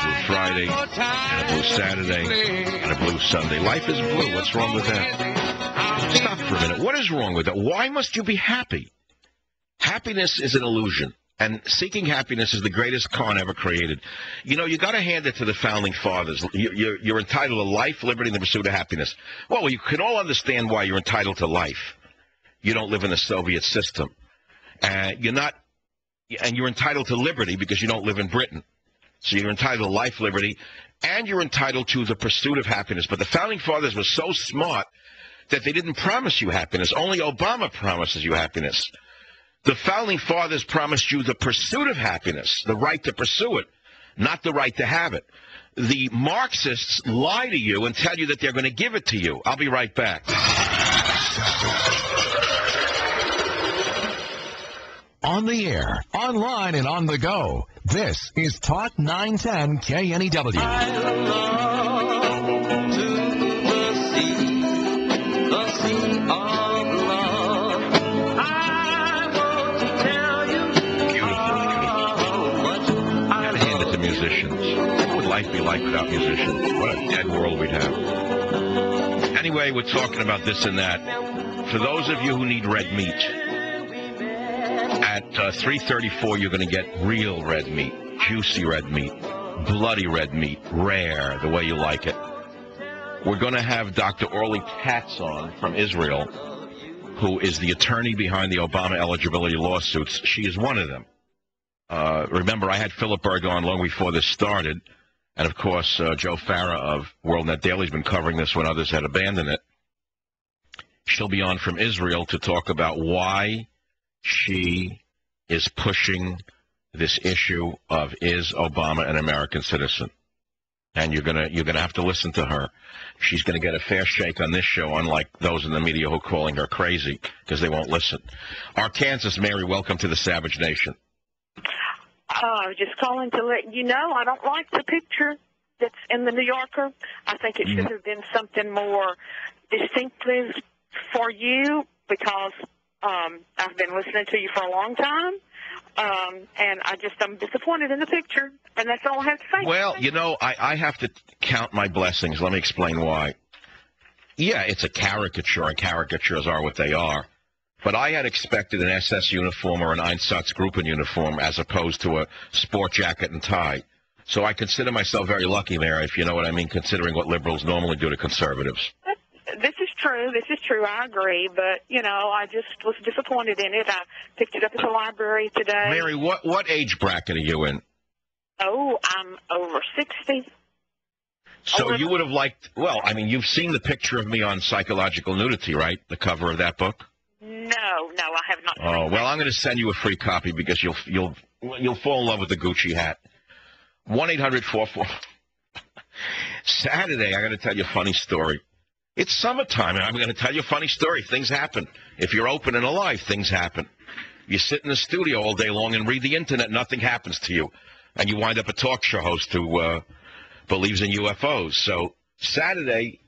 blue Friday, and a blue Saturday, and a blue Sunday. Life is blue. What's wrong with that? Stop for a minute. What is wrong with that? Why must you be happy? Happiness is an illusion. And seeking happiness is the greatest con ever created. You know, you got to hand it to the founding fathers. You're entitled to life, liberty, and the pursuit of happiness. Well, you can all understand why you're entitled to life. You don't live in the Soviet system. And you're entitled to liberty because you don't live in Britain. So you're entitled to life, liberty, and you're entitled to the pursuit of happiness. But the founding fathers were so smart that they didn't promise you happiness. Only Obama promises you happiness. The founding fathers promised you the pursuit of happiness, the right to pursue it, not the right to have it. The Marxists lie to you and tell you that they're going to give it to you. I'll be right back. On the air, online, and on the go, this is Talk 910 KNEW. I love to the sea of love. I want to tell you how much I Gotta hand it to musicians. What would life be like without musicians? What a dead world we'd have. Anyway, we're talking about this and that. For those of you who need red meat, at 3:34, you're going to get real red meat, juicy red meat, bloody red meat, rare, the way you like it. We're going to have Dr. Orly Taitz on from Israel, who is the attorney behind the Obama eligibility lawsuits. She is one of them. Remember, I had Bilderberg on long before this started, and of course, Joe Farah of WorldNet Daily has been covering this when others had abandoned it. She'll be on from Israel to talk about why she is pushing this issue of, is Obama an American citizen? And you're gonna have to listen to her. She's gonna get a fair shake on this show, unlike those in the media who are calling her crazy because they won't listen. Arkansas, Mary, welcome to the Savage Nation. Just calling to let you know I don't like the picture that's in the New Yorker. I think it should have been something more distinctive for you because I've been listening to you for a long time, and I'm disappointed in the picture, and that's all I have to say. Well, you know, I have to count my blessings. Let me explain why. Yeah, it's a caricature, and caricatures are what they are. But I had expected an SS uniform or an Einsatzgruppen uniform as opposed to a sport jacket and tie. So I consider myself very lucky there, if you know what I mean, considering what liberals normally do to conservatives. This is true. This is true. I agree. But, you know, I just was disappointed in it. I picked it up at the library today. Mary, what age bracket are you in? Oh, I'm over 60. So you would have liked, well, I mean, you've seen the picture of me on Psychological Nudity, right? The cover of that book? No, I have not. Oh, well, I'm going to send you a free copy because you'll fall in love with the Gucci hat. 1-800-44. Saturday, I got to tell you a funny story. It's summertime, and I'm going to tell you a funny story. Things happen. If you're open and alive, things happen. You sit in the studio all day long and read the internet, nothing happens to you. And you wind up a talk show host who believes in UFOs. So Saturday,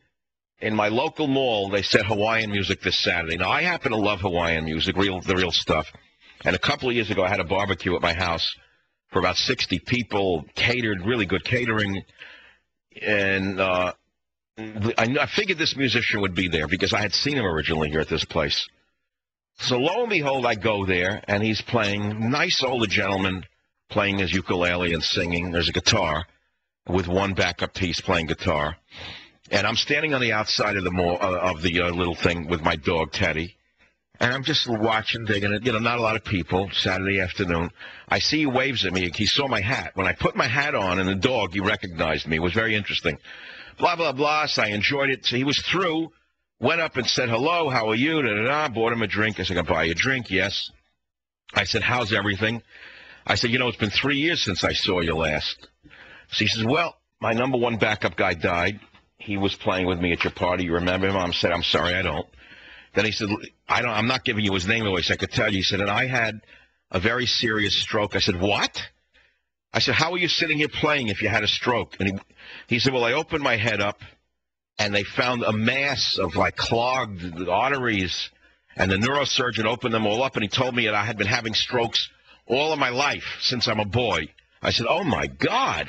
in my local mall, they said Hawaiian music this Saturday. Now, I happen to love Hawaiian music, the real stuff. And a couple of years ago, I had a barbecue at my house for about 60 people, catered, really good catering. And I figured this musician would be there because I had seen him originally here at this place. So lo and behold, I go there, and he's playing, nice older gentleman playing his ukulele and singing. There's a guitar with one backup piece playing guitar. And I'm standing on the outside of the mall, of the little thing with my dog, Teddy. And I'm just watching, digging it. You know, not a lot of people, Saturday afternoon. I see he waves at me. He saw my hat. When I put my hat on and the dog, he recognized me. It was very interesting. Blah, blah, blah. So I enjoyed it. So he was through, went up and said, hello, how are you? Da-da-da. Bought him a drink. I said, can I buy you a drink? Yes. I said, how's everything? I said, you know, it's been 3 years since I saw you last. So he says, well, my number one backup guy died. He was playing with me at your party. You remember him? I said, I'm sorry, I don't. Then he said, I'm not giving you his name away, so I could tell you. He said, and I had a very serious stroke. I said, what? I said, how are you sitting here playing if you had a stroke? And he said, well, I opened my head up, and they found a mass of, like, clogged arteries, and the neurosurgeon opened them all up, and he told me that I had been having strokes all of my life since I'm a boy. I said, oh, my God.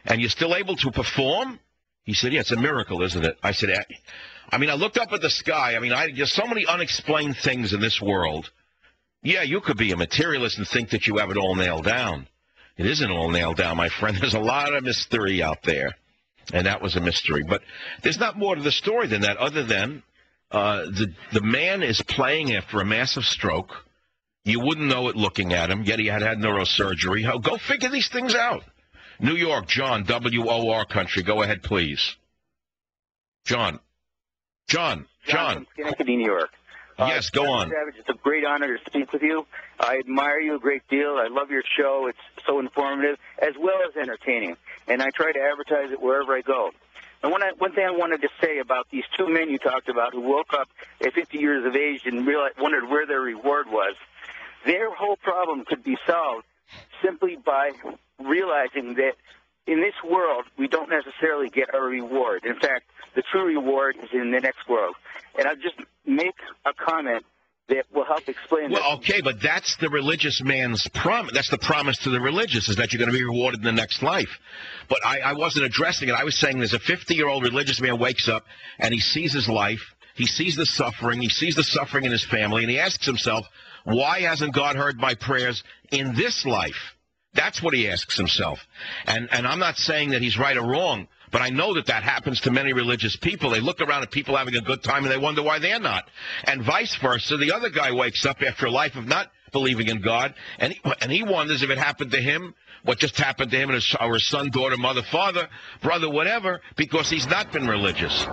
and you're still able to perform? He said, yeah, it's a miracle, isn't it? I said, I looked up at the sky. There's so many unexplained things in this world. Yeah, you could be a materialist and think that you have it all nailed down. It isn't all nailed down, my friend. There's a lot of mystery out there, and that was a mystery. But there's not more to the story than that, other than the man is playing after a massive stroke. You wouldn't know it looking at him, yet he had neurosurgery. Go figure these things out. New York, John, WOR country. Go ahead, please. John, from Schenectady, New York. Yes, go on. Savage, it's a great honor to speak with you. I admire you a great deal. I love your show. It's so informative as well as entertaining, and I try to advertise it wherever I go. And one thing I wanted to say about these two men you talked about who woke up at 50 years of age and wondered where their reward was, their whole problem could be solved simply by realizing that in this world, we don't necessarily get our reward. In fact, the true reward is in the next world. And I'll just make a comment that will help explain Well, okay, but that's the religious man's promise. That's the promise to the religious, is that you're going to be rewarded in the next life. But I wasn't addressing it. I was saying there's a 50-year-old religious man wakes up, and he sees his life. He sees the suffering. He sees the suffering in his family, and he asks himself, why hasn't God heard my prayers in this life? That's what he asks himself. And I'm not saying that he's right or wrong, but I know that happens to many religious people. They look around at people having a good time, and they wonder why they're not. And vice versa, the other guy wakes up after a life of not believing in God, and he wonders if it happened to him, what just happened to him, or his son, daughter, mother, father, brother, whatever, because he's not been religious.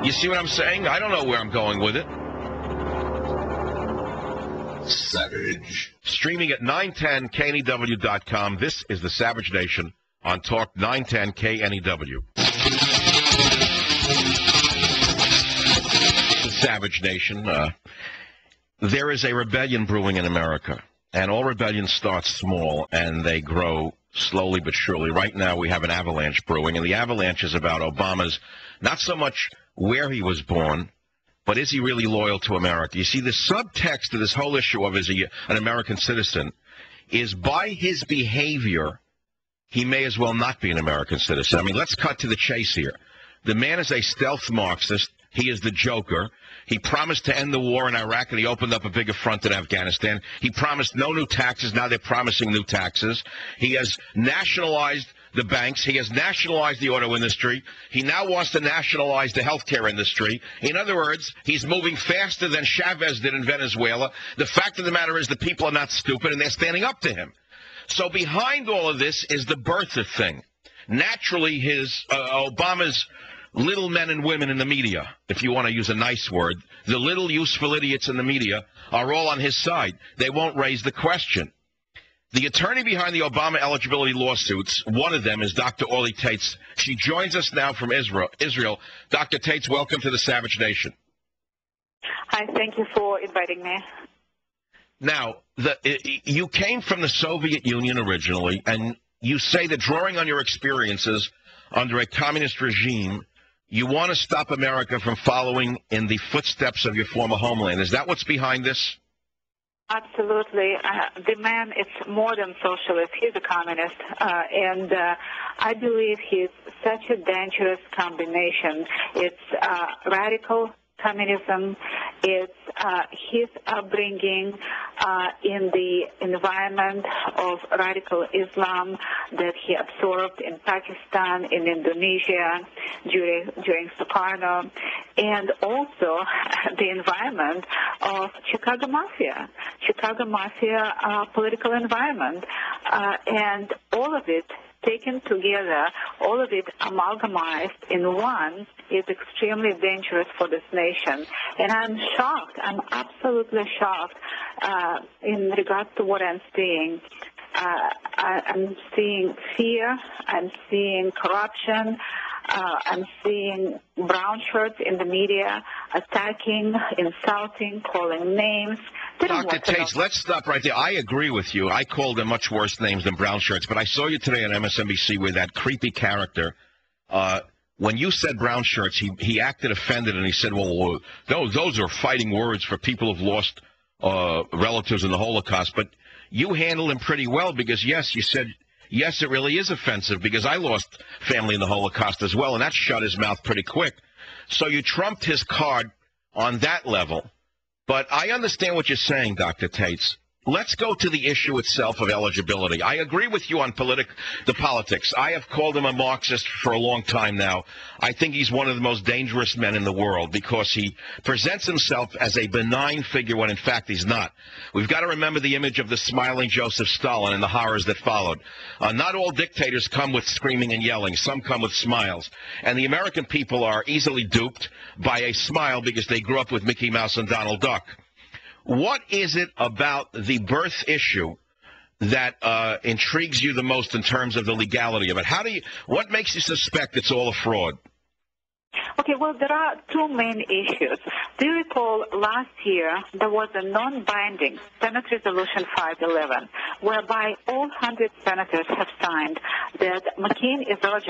You see what I'm saying? I don't know where I'm going with it. Savage. Streaming at 910knew.com. This is the Savage Nation on Talk 910 KNEW. The Savage Nation. There is a rebellion brewing in America, and all rebellions start small, and they grow slowly but surely. Right now we have an avalanche brewing, and the avalanche is about Obama's, not so much where he was born, but is he really loyal to America? You see, the subtext of this whole issue of is he an American citizen is by his behavior, he may as well not be an American citizen. Let's cut to the chase here. The man is a stealth Marxist. He is the Joker. He promised to end the war in Iraq, and he opened up a bigger front in Afghanistan. He promised no new taxes. Now they're promising new taxes. He has nationalized the banks. He has nationalized the auto industry. He now wants to nationalize the healthcare industry. In other words, he's moving faster than Chavez did in Venezuela. The fact of the matter is the people are not stupid, and they're standing up to him. So behind all of this is the birther thing. Naturally, Obama's little men and women in the media, if you want to use a nice word, the little useful idiots in the media are all on his side. They won't raise the question. The attorney behind the Obama eligibility lawsuits, one of them is Dr. Orly Taitz. She joins us now from Israel. Dr. Taitz, welcome to the Savage Nation. Hi, thank you for inviting me. Now, you came from the Soviet Union originally, and you say that drawing on your experiences under a communist regime, you want to stop America from following in the footsteps of your former homeland. Is that what's behind this? Absolutely. The man is more than socialist. He's a communist. And I believe he's such a dangerous combination. It's radical communism. It's his upbringing in the environment of radical Islam that he absorbed in Pakistan, in Indonesia, during Sukarno, and also the environment of Chicago Mafia political environment, and all of it taken together, all of it amalgamized in one, is extremely dangerous for this nation. And I'm shocked. I'm absolutely shocked in regards to what I'm seeing. I'm seeing fear. I'm seeing corruption. I'm seeing brown shirts in the media attacking, insulting, calling names. Dr. Taitz, let's stop right there. I agree with you. I called them much worse names than brown shirts, but I saw you today on MSNBC with that creepy character. When you said brown shirts, he acted offended, and he said, well, those are fighting words for people who've lost relatives in the Holocaust. But you handled him pretty well because, yes, you said yes, it really is offensive because I lost family in the Holocaust as well, and that shut his mouth pretty quick. So you trumped his card on that level. But I understand what you're saying, Dr. Taitz. Let's go to the issue itself of eligibility. I agree with you on the politics. I have called him a Marxist for a long time now. I think he's one of the most dangerous men in the world because he presents himself as a benign figure when in fact he's not. We've got to remember the image of the smiling Joseph Stalin and the horrors that followed. Not all dictators come with screaming and yelling. Some come with smiles. And the American people are easily duped by a smile because they grew up with Mickey Mouse and Donald Duck. What is it about the birth issue that intrigues you the most in terms of the legality of it? What makes you suspect it's all a fraud? Okay, well, there are two main issues. Do you recall last year there was a non-binding Senate Resolution 511, whereby all 100 senators have signed that McCain is eligible